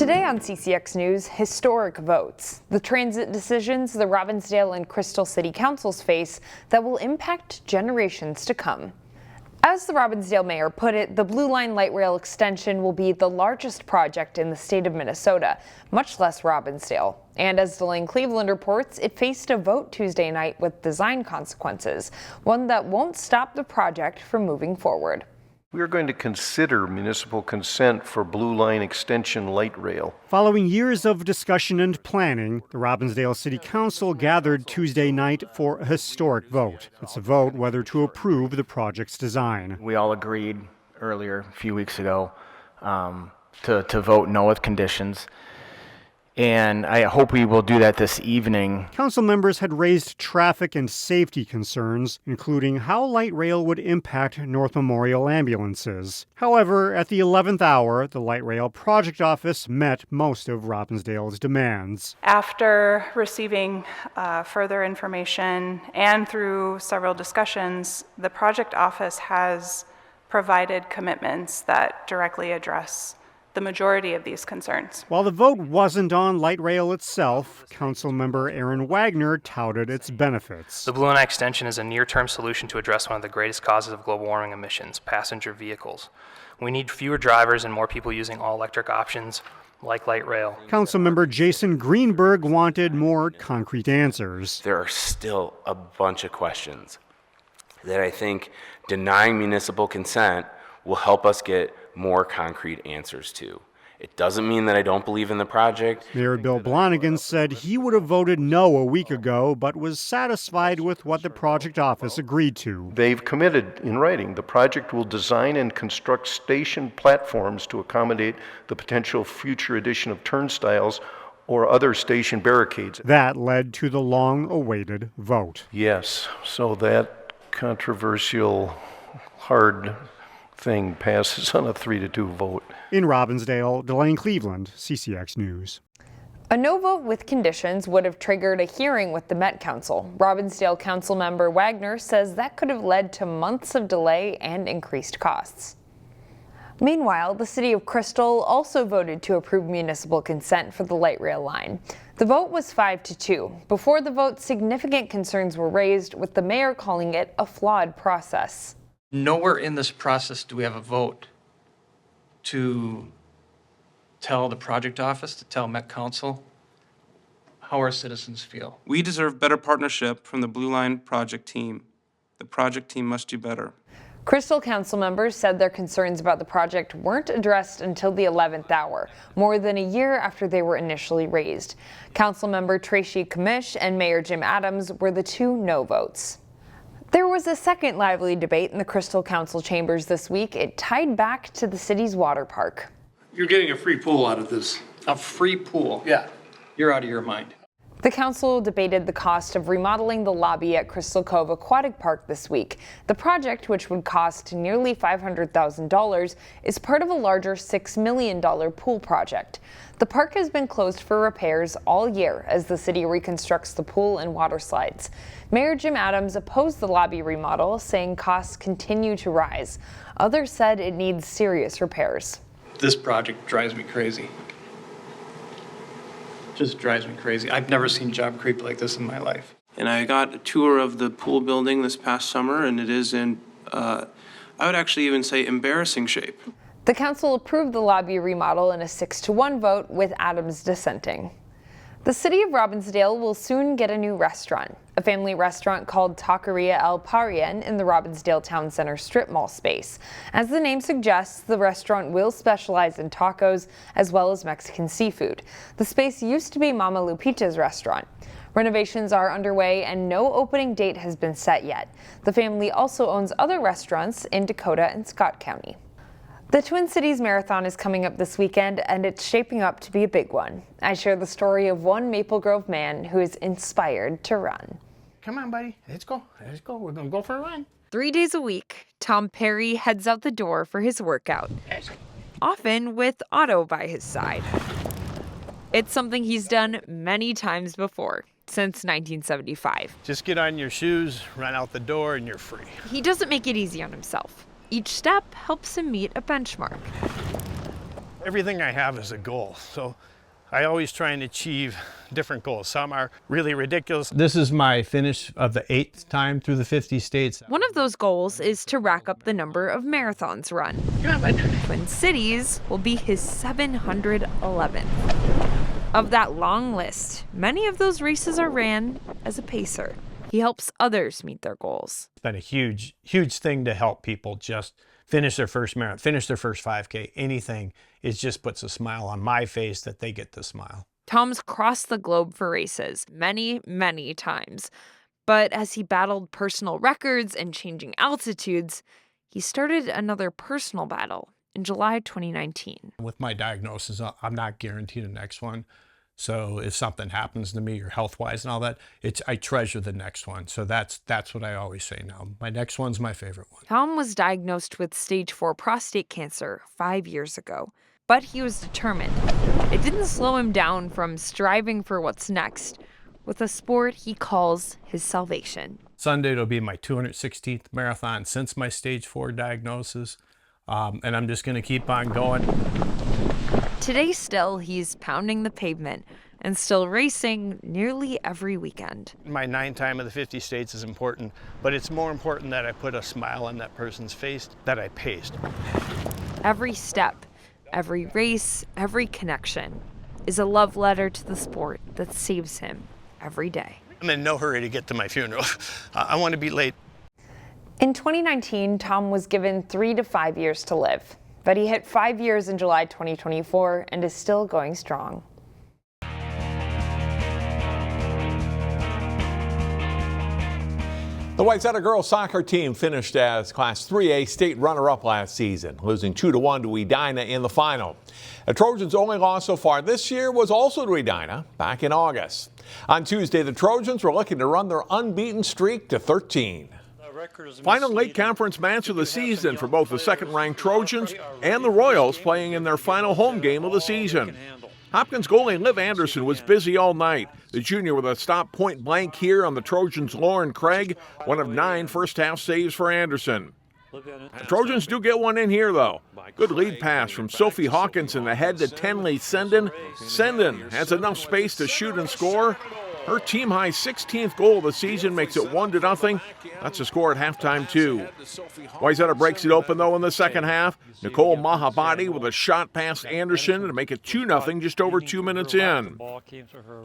Today on CCX News, historic votes. The transit decisions the Robbinsdale and Crystal City Councils face that will impact generations to come. As the Robbinsdale mayor put it, the Blue Line light rail extension will be the largest project in the state of Minnesota, much less Robbinsdale. And as Delane Cleveland reports, it faced a vote Tuesday night with design consequences, one that won't stop the project from moving forward. We are going to consider municipal consent for Blue Line extension light rail. Following years of discussion and planning, the Robbinsdale City Council gathered Tuesday night for a historic vote. It's a vote whether to approve the design. We all agreed earlier, a few weeks ago, to vote no with conditions. And I hope we will do that this evening. Council members had raised traffic and safety concerns, including how light rail would impact North Memorial ambulances. However, at the 11th hour, the light rail project office met most of Robbinsdale's demands. After receiving further information and through several discussions, the project office has provided commitments that directly address the majority of these concerns. While the vote wasn't on light rail itself, Councilmember Aaron Wagner touted its benefits. The Blue Line extension is a near-term solution to address one of the greatest causes of global warming emissions, passenger vehicles. We need fewer drivers and more people using all-electric options like light rail. Councilmember Jason Greenberg wanted more concrete answers. There are still a bunch of questions that I think denying municipal consent will help us get more concrete answers to. It doesn't mean that I don't believe in the project. Mayor Bill Blonigan said he would have voted no a week ago, but was satisfied with what the project office agreed to. They've committed in writing the project will design and construct station platforms to accommodate the potential future addition of turnstiles or other station barricades. That led to the long-awaited vote. Yes, so that controversial, hard thing passes on a 3-2 vote. In Robbinsdale, Delane Cleveland, CCX News. A no vote with conditions would have triggered a hearing with the Met Council. Robbinsdale Councilmember Wagner says that could have led to months of delay and increased costs. Meanwhile, the city of Crystal also voted to approve municipal consent for the light rail line. The vote was 5-2. Before the vote, significant concerns were raised, with the mayor calling it a flawed process. Nowhere in this process do we have a vote to tell the project office, to tell Met Council how our citizens feel. We deserve better partnership from the Blue Line project team. The project team must do better. Crystal council members said their concerns about the project weren't addressed until the 11th hour, more than a year after they were initially raised. Councilmember Tracy Commish and Mayor Jim Adams were the two no votes. There was a second lively debate in the Crystal Council chambers this week. It tied back to the city's water park. You're getting a free pool out of this. A free pool? Yeah. You're out of your mind. The council debated the cost of remodeling the lobby at Crystal Cove Aquatic Park this week. The project, which would cost nearly $500,000, is part of a larger $6 million pool project. The park has been closed for repairs all year as the city reconstructs the pool and water slides. Mayor Jim Adams opposed the lobby remodel, saying costs continue to rise. Others said it needs serious repairs. This project drives me crazy. Just drives me crazy. I've never seen job creep like this in my life. And I got a tour of the pool building this past summer, and it is in, I would actually even say, embarrassing shape. The council approved the lobby remodel in a 6-1 vote, with Adams dissenting. The city of Robbinsdale will soon get a new restaurant, a family restaurant called Taqueria El Parien in the Robbinsdale Town Center strip mall space. As the name suggests, the restaurant will specialize in tacos as well as Mexican seafood. The space used to be Mama Lupita's restaurant. Renovations are underway and no opening date has been set yet. The family also owns other restaurants in Dakota and Scott County. The Twin Cities Marathon is coming up this weekend, and it's shaping up to be a big one. I share the story of one Maple Grove man who is inspired to run. Come on, buddy. Let's go. Let's go. We're going to go for a run. 3 days a week, Tom Perry heads out the door for his workout, often with Otto by his side. It's something he's done many times before, since 1975. Just get on your shoes, run out the door, and you're free. He doesn't make it easy on himself. Each step helps him meet a benchmark. Everything I have is a goal, so I always try and achieve different goals. Some are really ridiculous. This is my finish of the 8th time through the 50 states. One of those goals is to rack up the number of marathons run. Twin Cities will be his 711th. Of that long list, many of those races are ran as a pacer. He helps others meet their goals. It's been a huge, huge thing to help people just finish their first marathon, finish their first 5K, anything. It just puts a smile on my face that they get to smile. Tom's crossed the globe for races many, many times. But as he battled personal records and changing altitudes, he started another personal battle in July 2019. With my diagnosis, I'm not guaranteed the next one. So if something happens to me or health-wise and all that, I treasure the next one. So that's what I always say now. My next one's my favorite one. Tom was diagnosed with stage 4 prostate cancer 5 years ago, but he was determined. It didn't slow him down from striving for what's next with a sport he calls his salvation. Sunday will be my 216th marathon since my stage 4 diagnosis, and I'm just going to keep on going. Today still, he's pounding the pavement and still racing nearly every weekend. My 9th time of the 50 states is important, but it's more important that I put a smile on that person's face that I paced. Every step, every race, every connection is a love letter to the sport that saves him every day. I'm in no hurry to get to my funeral. I want to be late. In 2019, Tom was given 3 to 5 years to live. But he hit 5 years in July 2024 and is still going strong. The Wayzata girls soccer team finished as Class 3A state runner-up last season, losing 2-1 to Edina in the final. The Trojans' only loss so far this year was also to Edina back in August. On Tuesday, the Trojans were looking to run their unbeaten streak to 13. Final late conference match of the season for both the second-ranked Trojans and the Royals playing in their final home game of the season. Hopkins goalie Liv Anderson was busy all night. The junior with a stop point blank here on the Trojans' Lauren Craig, one of 9 first-half saves for Anderson. The Trojans do get one in here, though. Good lead pass from Sophie Hawkins in the head to Tenley Senden. Senden has enough space to shoot and score. Her team-high 16th goal of the season makes it 1-0. That's a score at halftime, too. Wayzata breaks it open, though, in the second half. Nicole Mahabadi with a shot past Anderson to make it 2-0 just over 2 minutes in.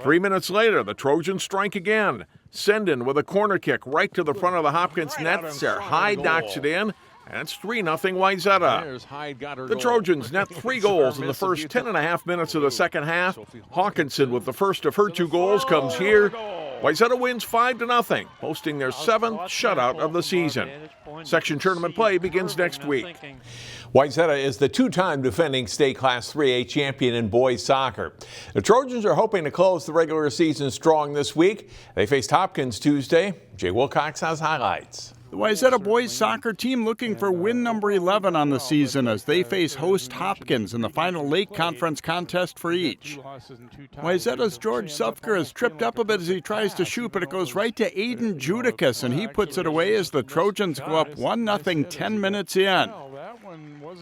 3 minutes later, the Trojans strike again. Senden with a corner kick right to the front of the Hopkins net. Sarah Hyde knocks it in. And it's 3-0 Wayzata. The Trojans net 3 goals in the first 10.5 minutes of the second half. Hawkinson with the first of her 2 goals comes here. Wayzata wins 5-0, posting their 7th shutout of the season. Section tournament play begins next week. Wayzata is the 2-time defending state Class 3A champion in boys soccer. The Trojans are hoping to close the regular season strong this week. They faced Hopkins Tuesday. Jay Wilcox has highlights. The Wayzata boys soccer team looking for win number 11 on the season as they face host Hopkins in the final late conference contest for each. Wayzata's George Sufker is tripped up a bit as he tries to shoot, but it goes right to Aiden Judicus, and he puts it away as the Trojans go up 1-0 10 minutes in.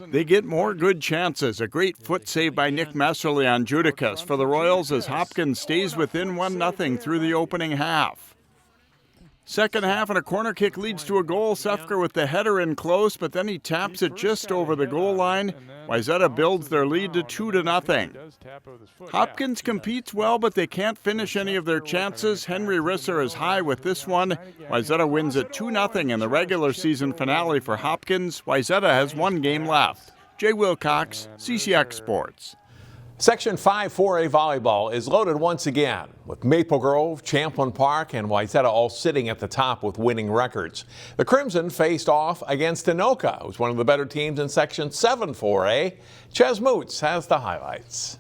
They get more good chances. A great foot save by Nick Messerly on Judicus for the Royals as Hopkins stays within 1-0 through the opening half. Second half, and a corner kick leads to a goal. Sefker with the header in close, but then he taps it just over the goal line. Wayzata builds their lead to 2-0. Hopkins competes well, but they can't finish any of their chances. Henry Risser is high with this one. Wayzata wins at 2-0 in the regular season finale for Hopkins. Wayzata has 1 game left. Jay Wilcox, CCX Sports. Section 5 4A volleyball is loaded once again, with Maple Grove, Champlin Park, and Wayzata all sitting at the top with winning records. The Crimson faced off against Anoka, who's one of the better teams in Section 7 4A. Ches Moots has the highlights.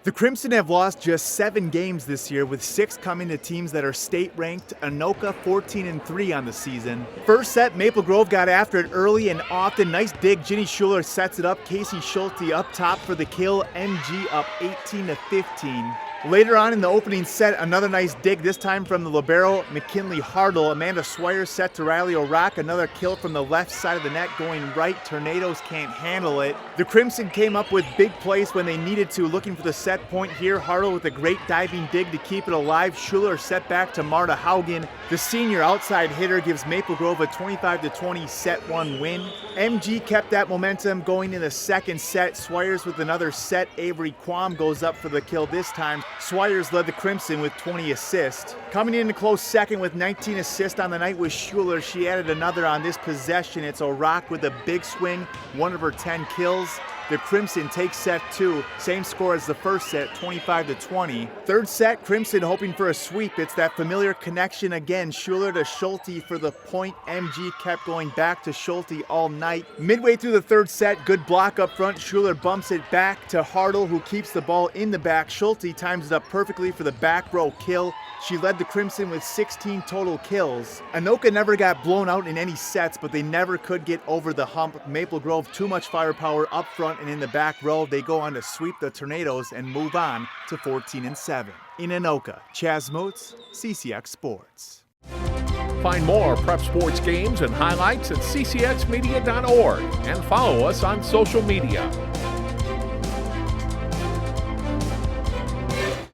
The Crimson have lost just 7 games this year, with 6 coming to teams that are state-ranked. Anoka 14-3 on the season. First set, Maple Grove got after it early and often. Nice dig. Ginny Schuler sets it up. Casey Schulte up top for the kill. MG up 18-15. Later on in the opening set, another nice dig, this time from the libero McKinley Hartle. Amanda Swire set to Riley O'Rourke. Another kill from the left side of the net going right. Tornadoes can't handle it. The Crimson came up with big plays when they needed to, looking for the set point here. Hartle with a great diving dig to keep it alive. Schuler set back to Marta Haugen. The senior outside hitter gives Maple Grove a 25-20 set 1 win. MG kept that momentum going in the second set. Swires with another set. Avery Quam goes up for the kill this time. Swires led the Crimson with 20 assists. Coming in a close second with 19 assists on the night was Schuler. She added another on this possession. It's O'Rourke with a big swing, one of her 10 kills. The Crimson takes set 2, same score as the first set, 25-20. Third set, Crimson hoping for a sweep. It's that familiar connection again. Schuler to Schulte for the point. MG kept going back to Schulte all night. Midway through the third set, good block up front. Schuler bumps it back to Hartle, who keeps the ball in the back. Schulte times it up perfectly for the back row kill. She led the Crimson with 16 total kills. Anoka never got blown out in any sets, but they never could get over the hump. Maple Grove too much firepower up front and in the back row. They go on to sweep the Tornadoes and move on to 14-7. In Anoka, Chaz Moats, CCX Sports. Find more prep sports games and highlights at ccxmedia.org and follow us on social media.